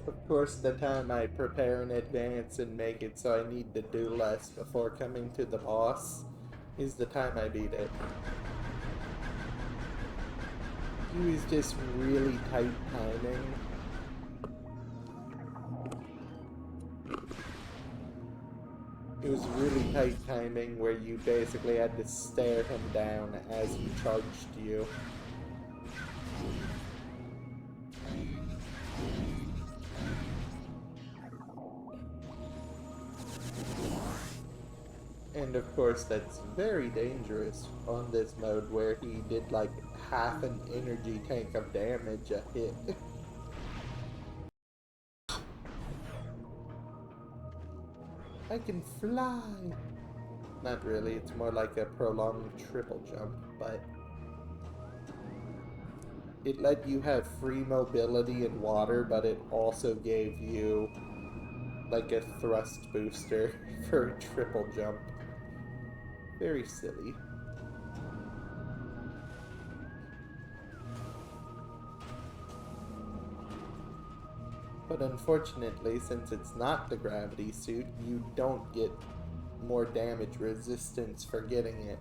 Of course, the time I prepare in advance and make it so I need to do less before coming to the boss is the time I beat it. He was just really tight timing. It was really tight timing where you basically had to stare him down as he charged you. And of course that's very dangerous on this mode where he did like half an energy tank of damage a hit. I can fly! Not really, it's more like a prolonged triple jump, but it let you have free mobility in water, but it also gave you like a thrust booster for a triple jump. Very silly. But unfortunately, since it's not the gravity suit, you don't get more damage resistance for getting it.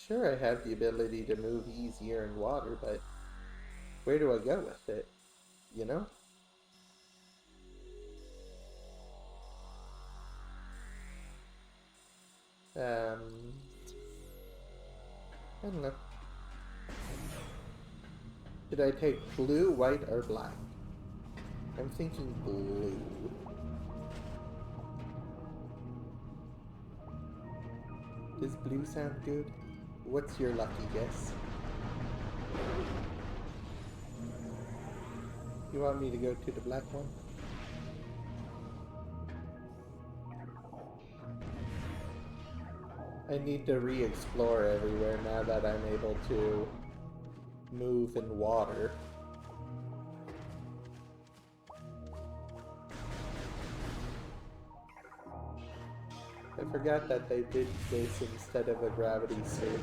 Sure, I have the ability to move easier in water, but where do I go with it? You know? I don't know. Did I take blue, white, or black? I'm thinking blue. Does blue sound good? What's your lucky guess? You want me to go to the black one? I need to re-explore everywhere now that I'm able to move in water. I forgot that they did this instead of a gravity suit.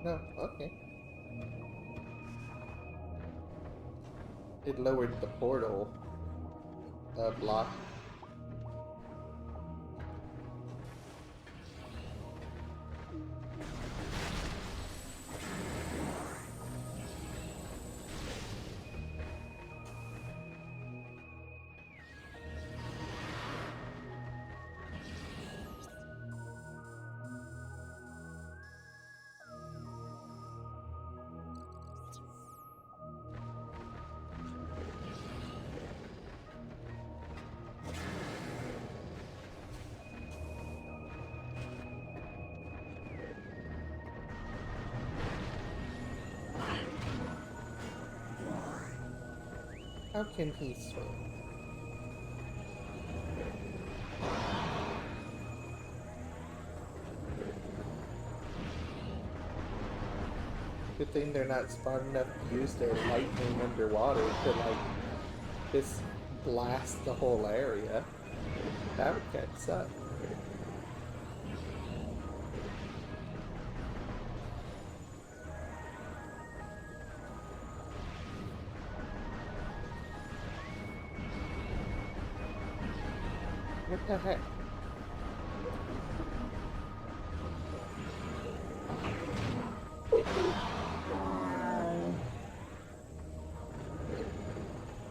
No, okay. It lowered the portal block. How can he swim? Good thing they're not smart enough to use their lightning underwater to, like, just blast the whole area. That would kind of suck. What the heck?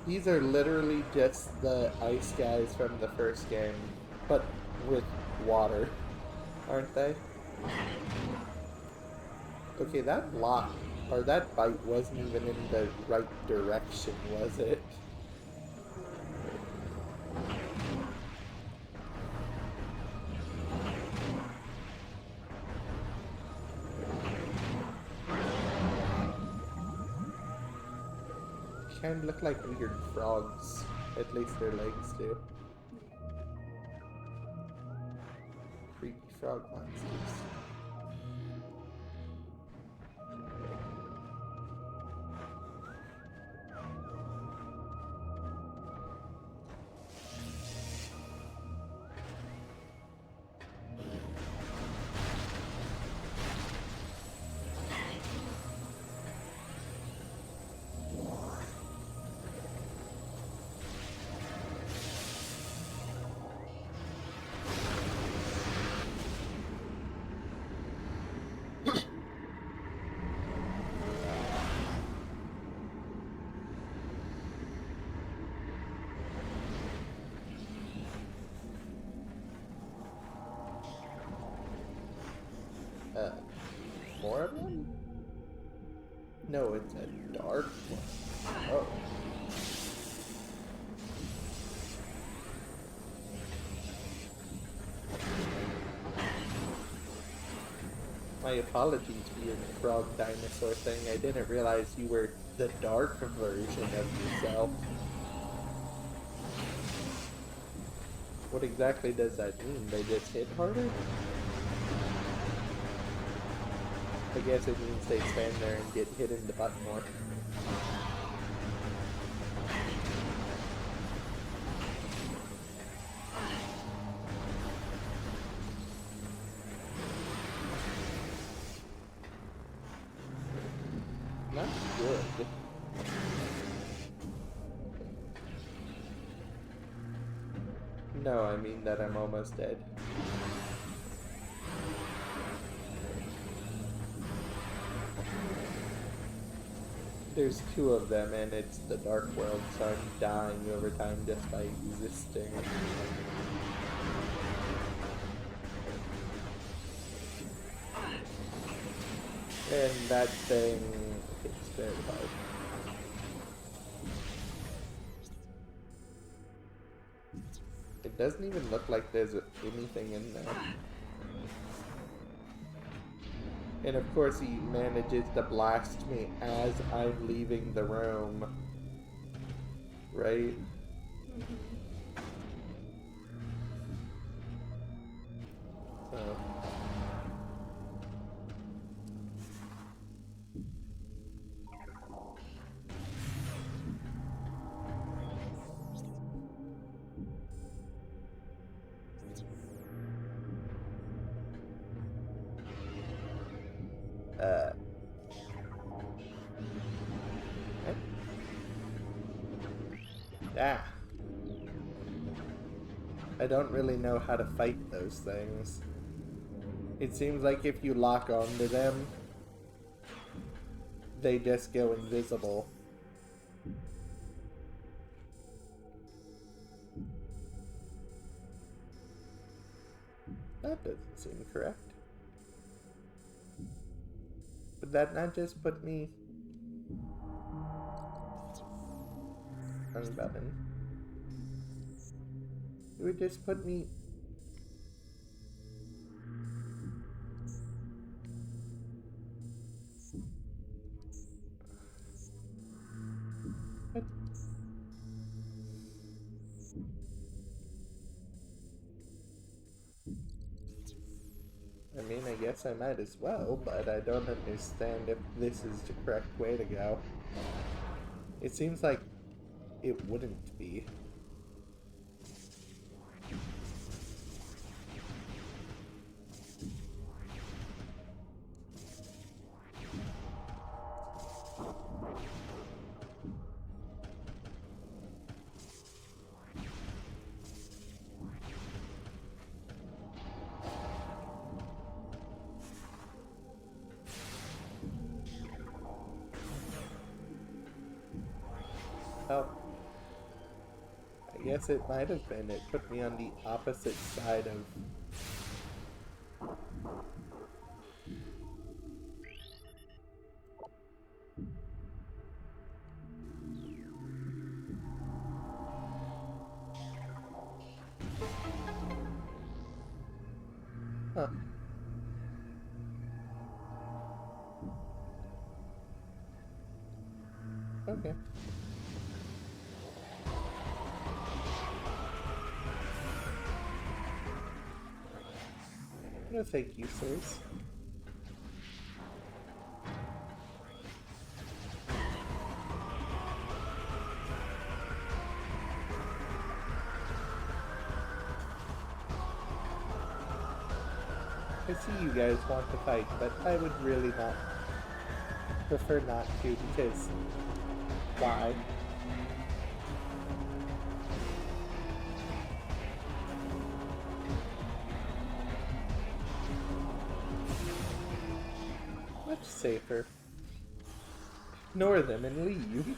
These are literally just the ice guys from the first game, but with water, aren't they? Okay, that block, or that bite wasn't even in the right direction, was it? Kind of look like weird frogs. At least their legs do. Creepy frog monsters. More of them? No, it's a dark one. Oh. My apologies, weird frog dinosaur thing. I didn't realize you were the dark version of yourself. What exactly does that mean? They just hit harder? I guess it means they stand there and get hit in the butt more. Not good. No, I mean that I'm almost dead. There's two of them, and it's the Dark World, so I'm dying over time just by existing. And that thing hits very hard. It doesn't even look like there's anything in there. And of course he manages to blast me as I'm leaving the room. Right? Oh. Ah. I don't really know how to fight those things. It seems like if you lock onto them, they just go invisible. That doesn't seem correct. Would that not just put me... Wrong button. It would just put me... What? guess I might as well, but I don't understand if this is the correct way to go. It seems like it wouldn't be. Oh. I guess it might have been. It put me on the opposite side of... Huh. Okay. No, thank you, sirs. I see you guys want to fight, but I would really prefer not to, because why? Much safer. Ignore them and leave.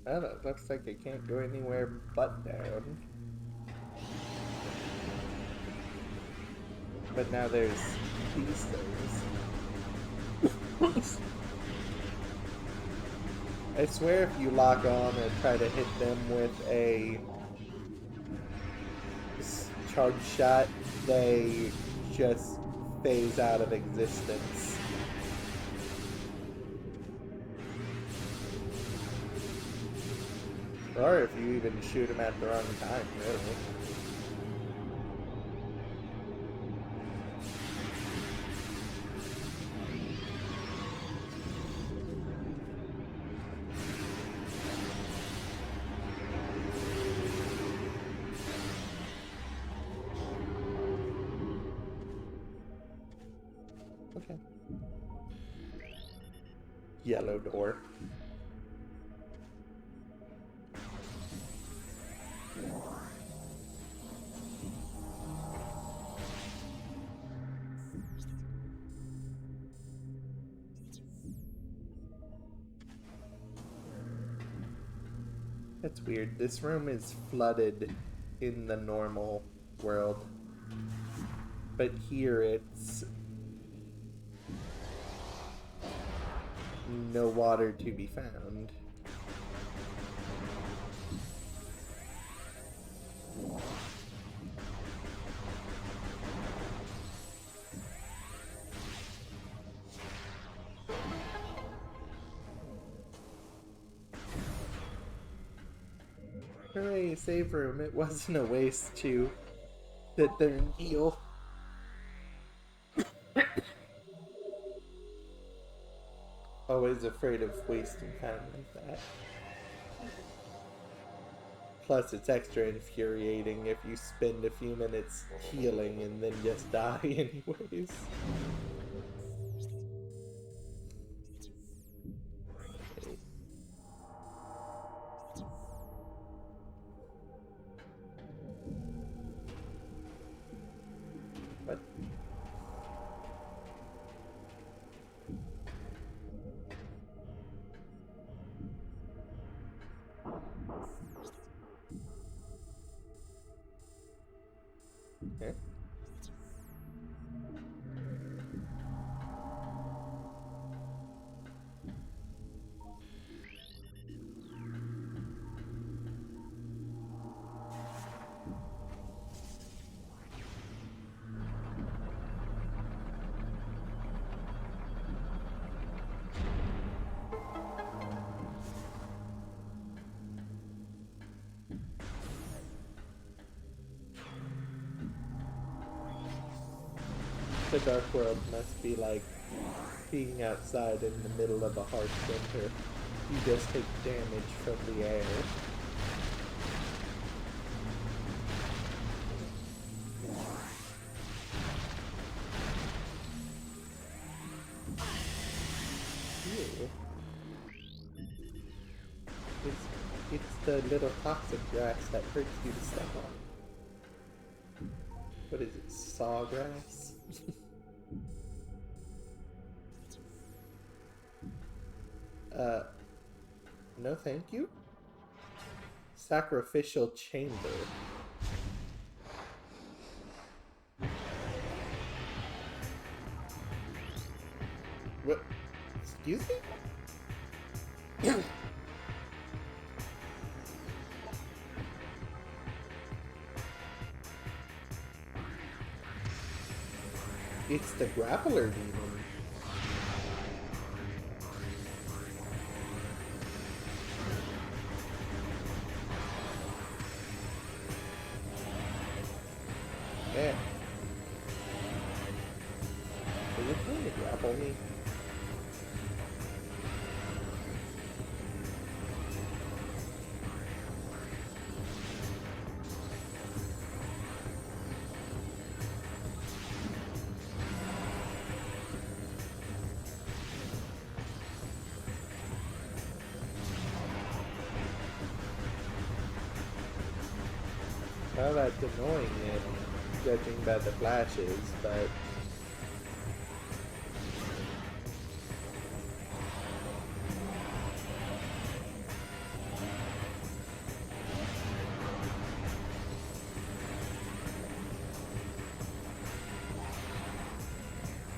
Well, it looks like I can't go anywhere but down. But now there's these things. I swear if you lock on and try to hit them with a charge shot, they just phase out of existence. Or if you even shoot them at the wrong time, really. Okay. Yellow door. That's weird. This room is flooded in the normal world. But here it's no water to be found. Hooray, save room. It wasn't a waste to sit there and heal. Always afraid of wasting time like that. Plus, it's extra infuriating if you spend a few minutes healing and then just die anyways. Okay. What? Okay. The Dark World must be like being outside in the middle of a harsh winter. You just take damage from the air. Ew. It's the little toxic grass that hurts you to step on. What is it, sawgrass? No thank you? Sacrificial chamber. What? Excuse me? It's the grappler demon. Man. Is it trying to grapple me? Well, that's annoying it, judging by the flashes, but...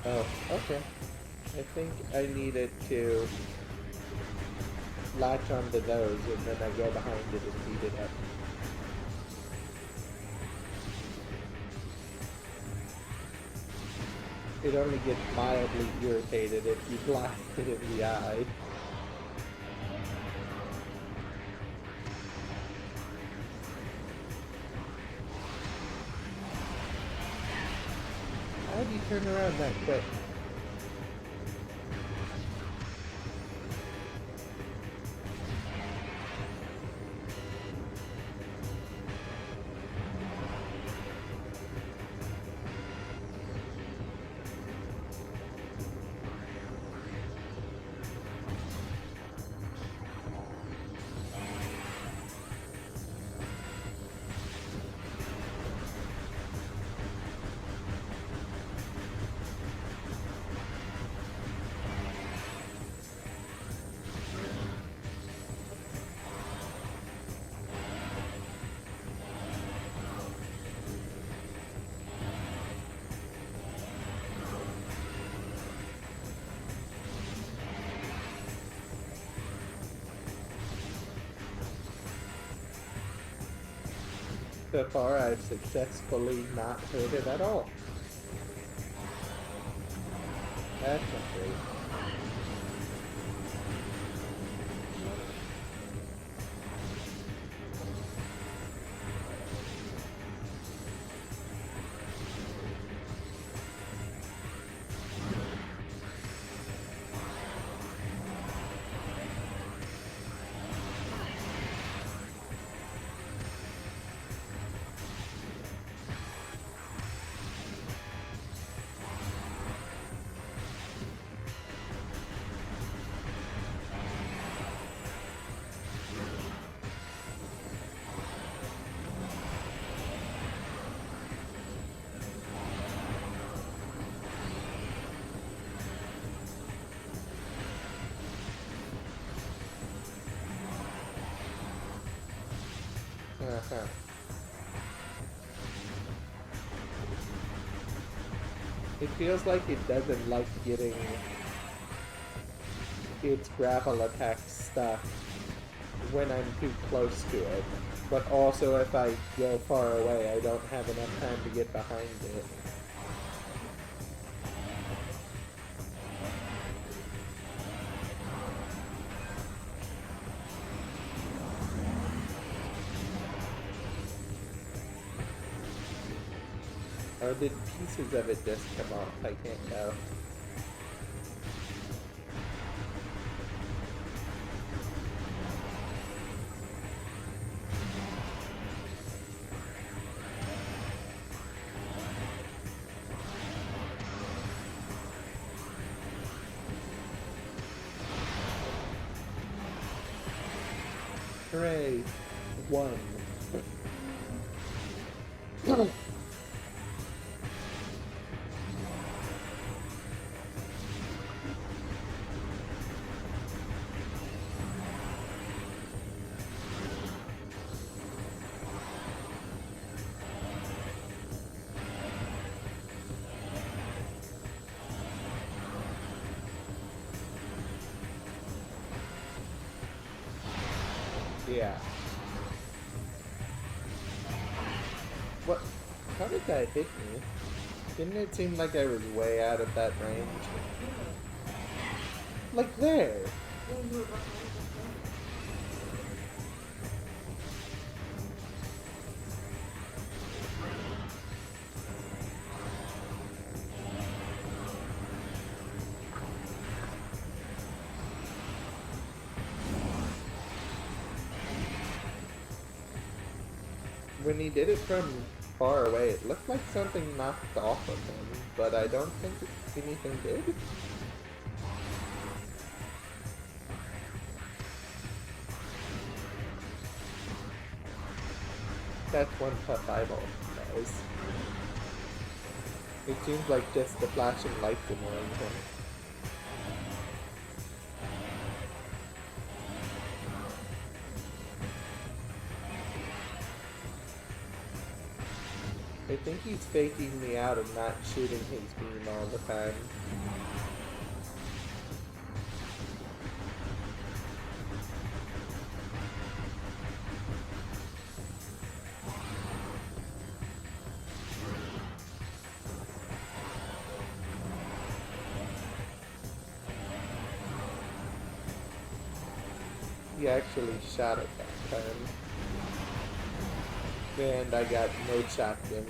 Oh, okay. I think I needed to latch onto those, and then I go behind it and beat it up. It only gets mildly irritated if you blast it in the eye. How do you turn around that quick? So far, I've successfully not hurt it at all. That's not great. Uh-huh. It feels like it doesn't like getting its grapple attacks stuck when I'm too close to it. But also if I go far away, I don't have enough time to get behind it. Or did pieces of it just come off? I can't tell. Hooray! One. Yeah. What? How did that hit me? Didn't it seem like I was way out of that range? Like there! When he did it from far away, it looked like something knocked off of him, but I don't think anything did. That's one tough eyeball, guys. It seems like just the flashing lights annoying him. I think he's faking me out and not shooting his beam all the time. He actually shot it that time. And I got no shotgun.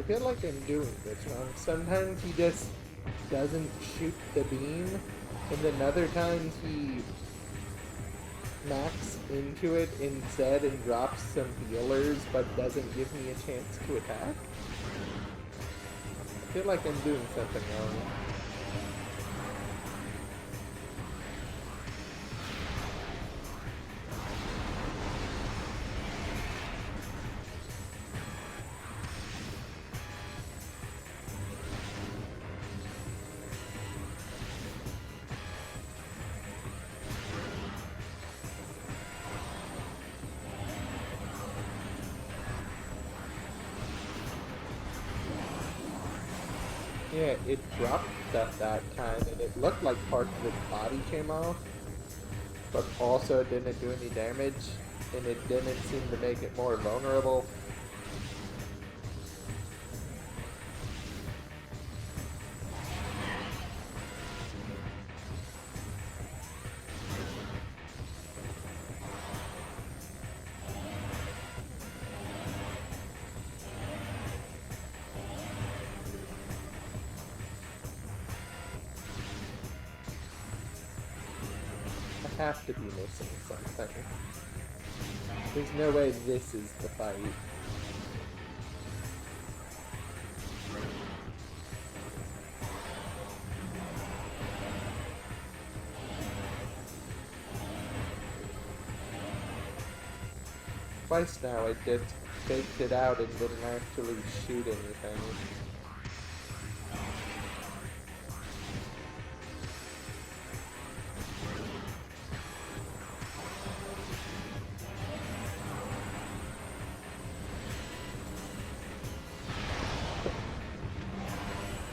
feel like I'm doing this wrong. Sometimes he just doesn't shoot the beam, and then other times he max into it instead and drops some healers, but doesn't give me a chance to attack. I feel like I'm doing something wrong. Yeah, it dropped stuff that time, and it looked like part of his body came off, but also it didn't do any damage, and it didn't seem to make it more vulnerable. I have to be missing something. There's no way this is the fight. Twice now I just faked it out and didn't actually shoot anything.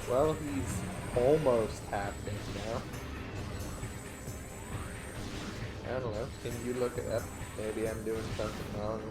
Well, he's almost half dead now. I don't know. Can you look it up? Maybe I'm doing something wrong.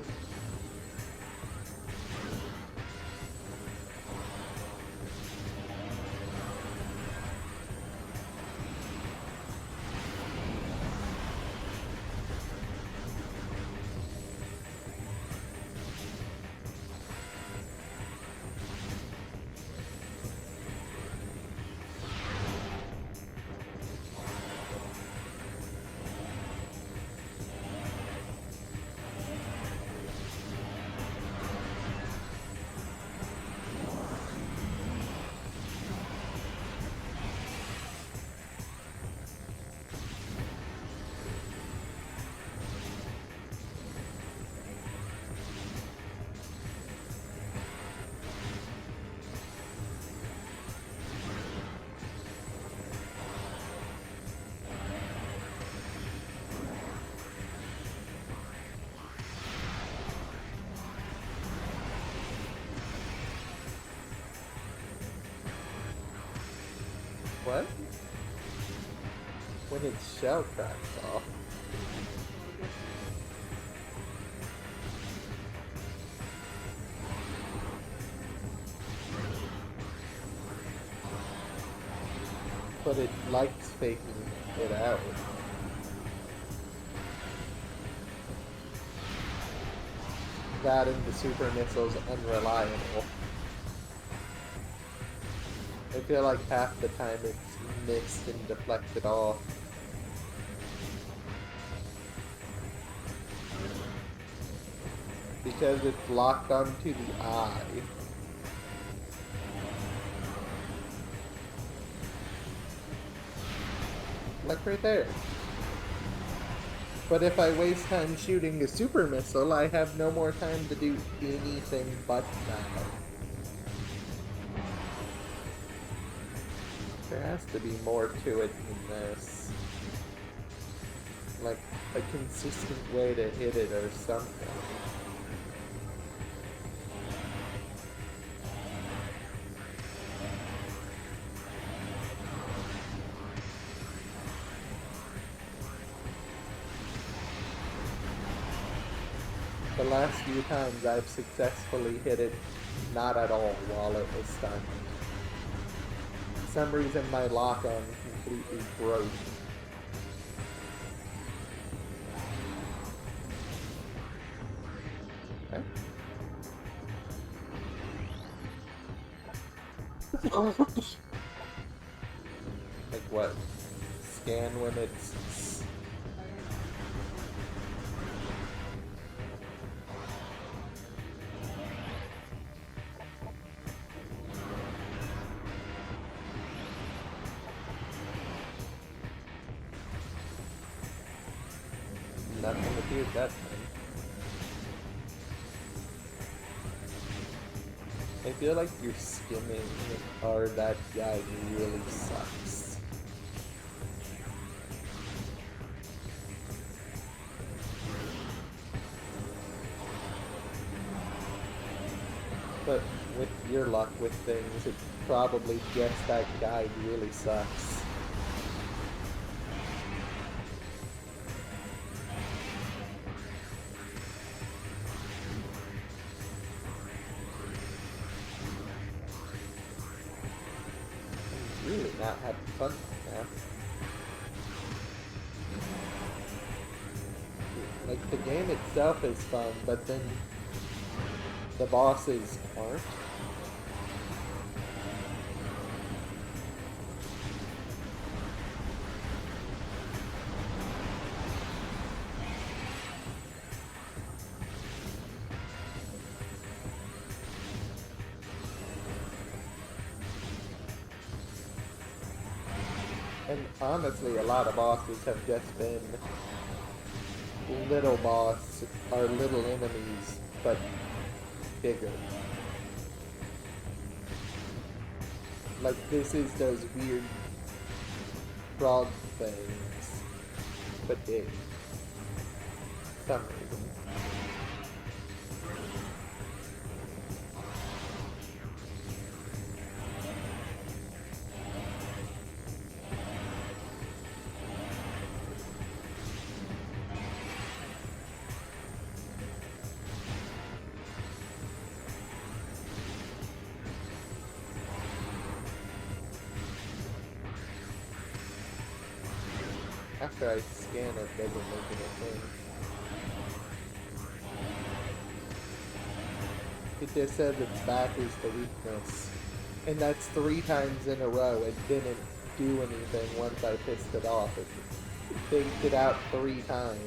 What? When its shell cracks off. But it likes faking it out. That and the super missile's unreliable. I feel like half the time it's missed and deflected off. Because it's locked onto the eye. Like right there. But if I waste time shooting a super missile, I have no more time to do anything but that. There has to be more to it than this. Like a consistent way to hit it or something. The last few times I've successfully hit it not at all while it was stunned. For some reason my lock-on completely broke. Okay. Like what? Scan when it's... Nothing appeared that time. I feel like you're skimming, or that guy really sucks. But with your luck with things, it's probably just that guy really sucks. Really not having fun now. Like, the game itself is fun, but then the bosses aren't. And honestly, a lot of bosses have just been little boss, or little enemies, but bigger. Like, this is those weird frog things, but big. For some reason. After I scan it, doesn't make anything. It just says its back is the weakness. And that's 3 times in a row. It didn't do anything once I pissed it off. It faked it out 3 times.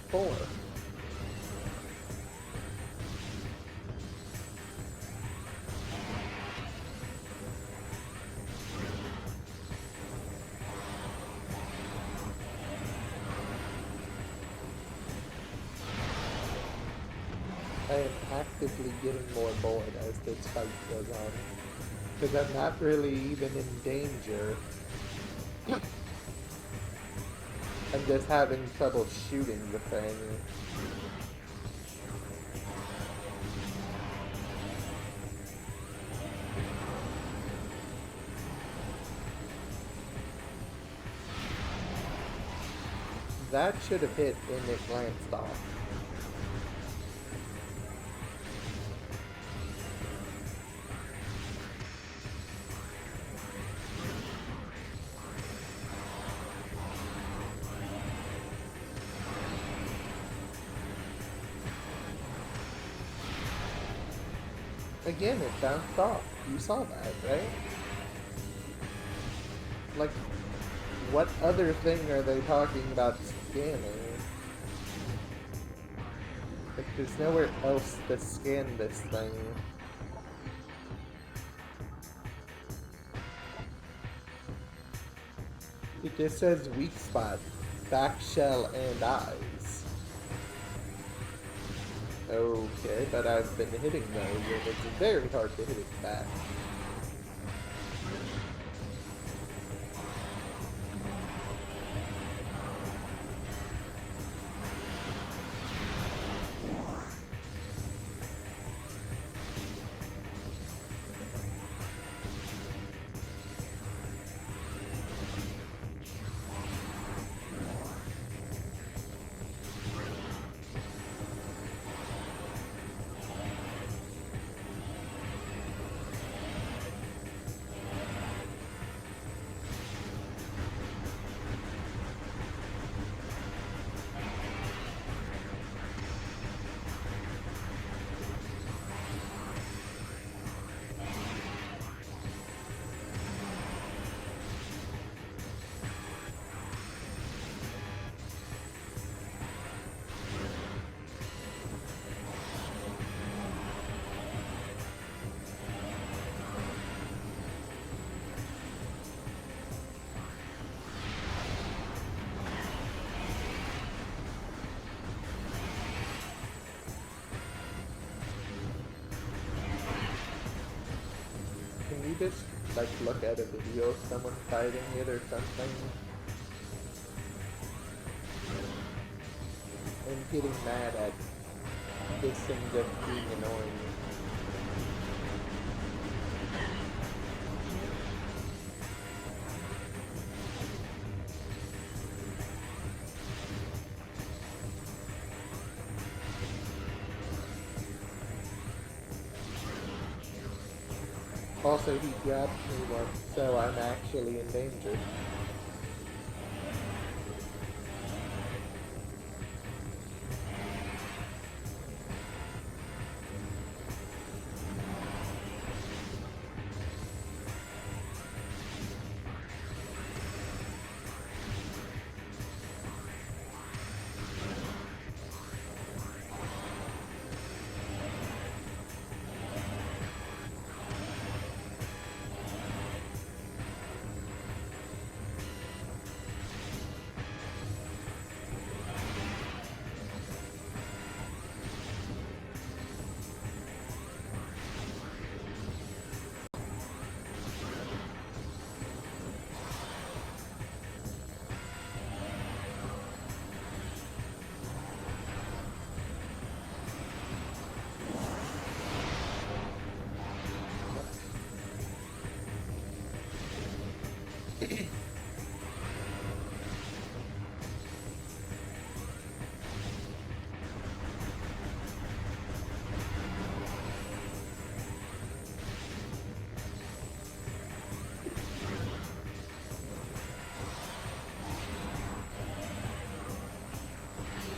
Four. I am actively getting more bored as this fight goes on. Because I'm not really even in danger. I'm just having trouble shooting the thing. That should have hit when it glanced off. Again, it bounced off. You saw that, right? Like, what other thing are they talking about scanning? Like, there's nowhere else to scan this thing. It just says weak spot, back shell, and eyes. Okay, but I've been hitting those, and it's very hard to hit it back. just like look at a video of someone fighting it or something and getting mad at this thing just being annoying. Also, he grabbed me once, so I'm actually in danger.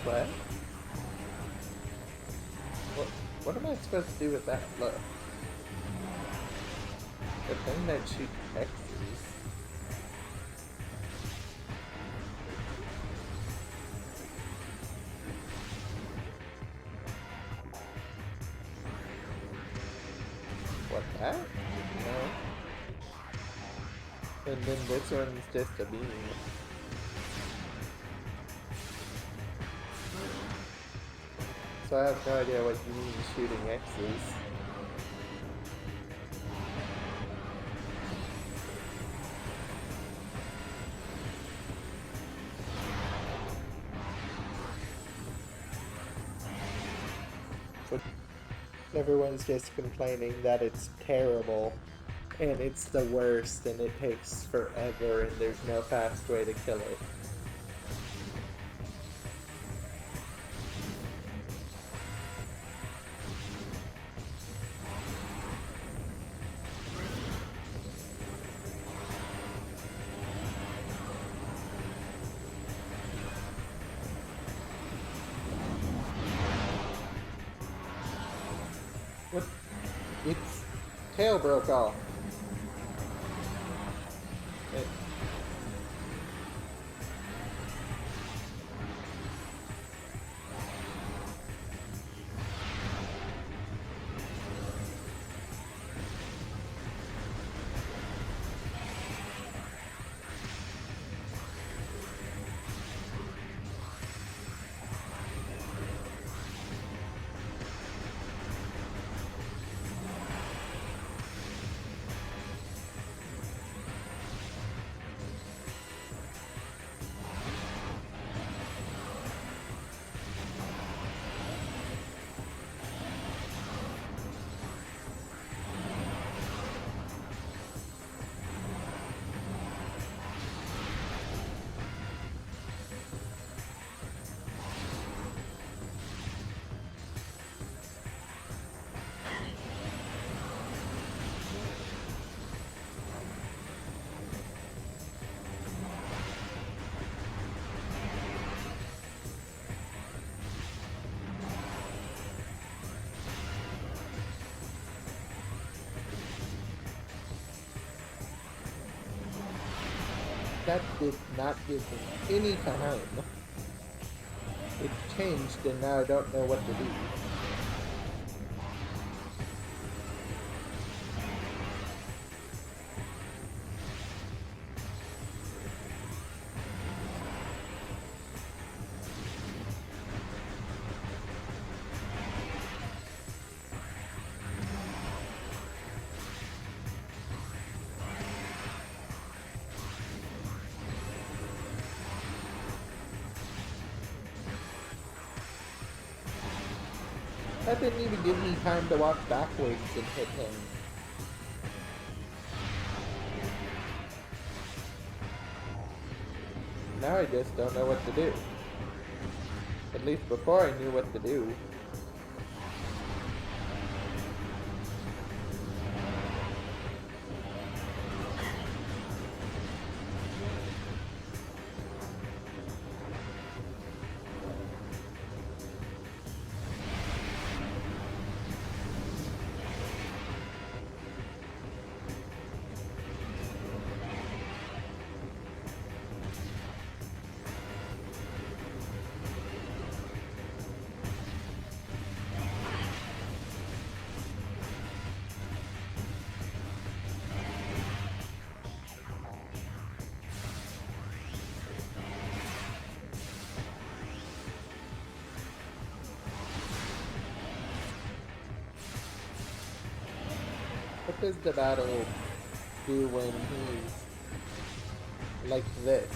What? What am I supposed to do with that? Look. The thing that shoots X's. What, that? No. And then this one's just a beam. So I have no idea what you mean shooting X's. Everyone's just complaining that it's terrible and it's the worst and it takes forever and there's no fast way to kill it. What? Its tail broke off. That did not give me any time. It changed and now I don't know what to do. That didn't even give me time to walk backwards and hit him. Now I just don't know what to do. At least before I knew what to do. What does the battle do when he's like this?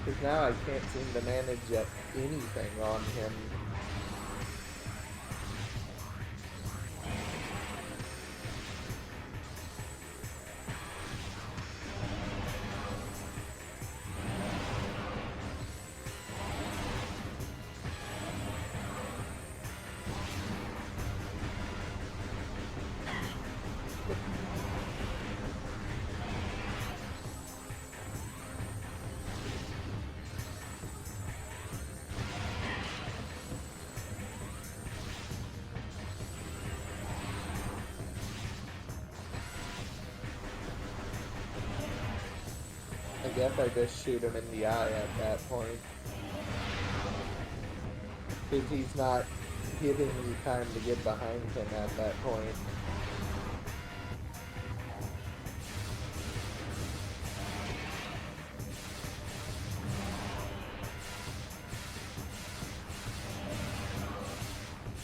Because now I can't seem to manage anything on him. I guess I just shoot him in the eye at that point. Because he's not giving me time to get behind him at that point.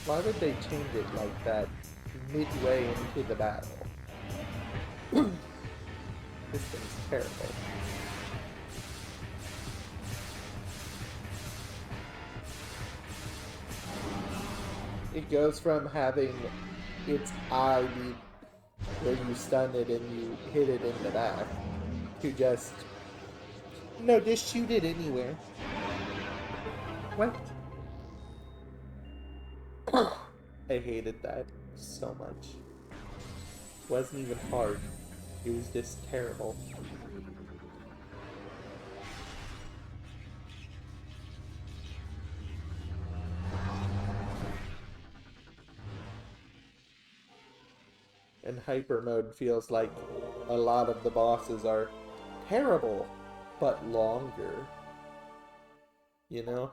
Why would they change it like that midway into the battle? This thing's terrible. It goes from having its eye be where you stun it and you hit it in the back to just, no, just shoot it anywhere. What? I hated that so much. It wasn't even hard. It was just terrible. And hyper mode feels like a lot of the bosses are terrible, but longer. You know?